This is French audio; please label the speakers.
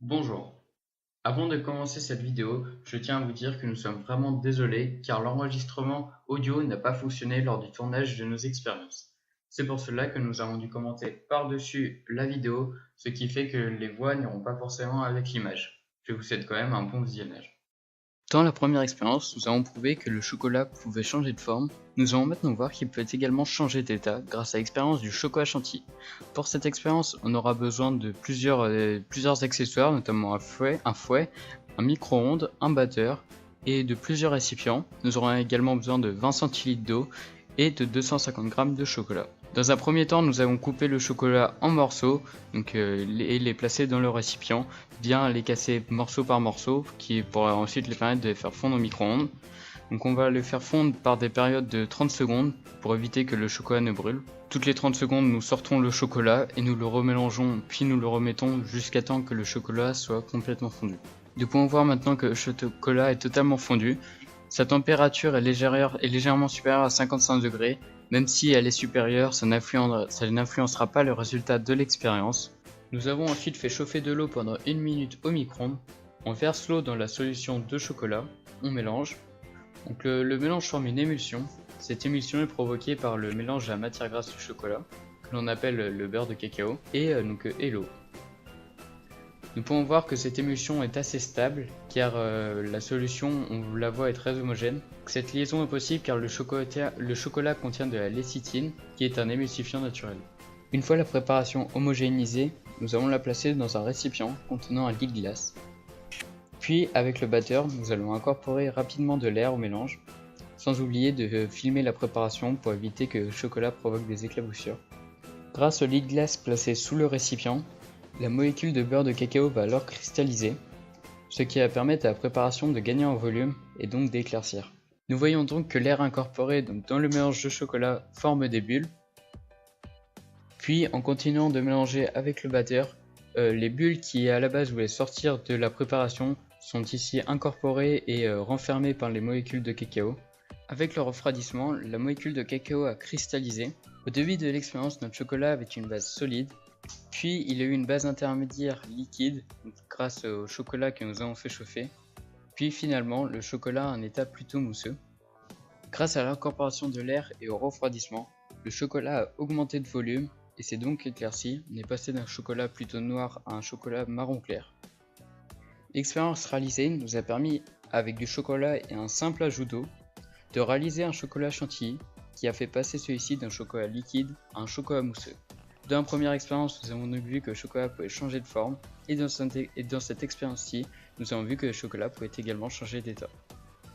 Speaker 1: Bonjour. Avant de commencer cette vidéo, je tiens à vous dire que nous sommes vraiment désolés car l'enregistrement audio n'a pas fonctionné lors du tournage de nos expériences. C'est pour cela que nous avons dû commenter par-dessus la vidéo, ce qui fait que les voix n'iront pas forcément avec l'image. Je vous souhaite quand même un bon visionnage. Dans la première expérience, nous avons prouvé que le chocolat pouvait changer de forme. Nous allons maintenant voir qu'il peut également changer d'état grâce à l'expérience du chocolat chantilly. Pour cette expérience, on aura besoin de plusieurs accessoires, notamment un fouet, un micro-ondes, un batteur et de plusieurs récipients. Nous aurons également besoin de 20 centilitres d'eau et de 250 g de chocolat. Dans un premier temps, nous allons couper le chocolat en morceaux et les placer dans le récipient, bien les casser morceau par morceau, qui pourra ensuite les permettre de les faire fondre au micro-ondes. Donc on va les faire fondre par des périodes de 30 secondes pour éviter que le chocolat ne brûle. Toutes les 30 secondes, nous sortons le chocolat et nous le remélangeons, puis nous le remettons jusqu'à temps que le chocolat soit complètement fondu. Nous pouvons voir maintenant que le chocolat est totalement fondu. Sa température est légèrement supérieure à 55 degrés. Même si elle est supérieure, ça n'influencera pas le résultat de l'expérience. Nous avons ensuite fait chauffer de l'eau pendant 1 minute au micro-ondes. On verse l'eau dans la solution de chocolat, on mélange. Donc le mélange forme une émulsion. Cette émulsion est provoquée par le mélange de la matière grasse du chocolat, que l'on appelle le beurre de cacao, et l'eau. Nous pouvons voir que cette émulsion est assez stable car la solution, on la voit, est très homogène. Cette liaison est possible car le chocolat contient de la lécithine qui est un émulsifiant naturel. Une fois la préparation homogénéisée, nous allons la placer dans un récipient contenant un lit de glace. Puis avec le batteur, nous allons incorporer rapidement de l'air au mélange, sans oublier de filmer la préparation pour éviter que le chocolat provoque des éclaboussures. Grâce au lit de glace placé sous le récipient, la molécule de beurre de cacao va alors cristalliser, ce qui va permettre à la préparation de gagner en volume et donc d'éclaircir. Nous voyons donc que l'air incorporé dans le mélange de chocolat forme des bulles. Puis en continuant de mélanger avec le batteur, les bulles qui à la base voulaient sortir de la préparation sont ici incorporées et renfermées par les molécules de cacao. Avec le refroidissement, la molécule de cacao a cristallisé. Au début de l'expérience, notre chocolat avait une base solide. Puis il y a eu une base intermédiaire liquide grâce au chocolat que nous avons fait chauffer. Puis finalement le chocolat a un état plutôt mousseux. Grâce à l'incorporation de l'air et au refroidissement, le chocolat a augmenté de volume et s'est donc éclairci. On est passé d'un chocolat plutôt noir à un chocolat marron clair. L'expérience réalisée nous a permis, avec du chocolat et un simple ajout d'eau, de réaliser un chocolat chantilly qui a fait passer celui-ci d'un chocolat liquide à un chocolat mousseux. Dans la première expérience, nous avons vu que le chocolat pouvait changer de forme, et dans cette expérience-ci, nous avons vu que le chocolat pouvait également changer d'état.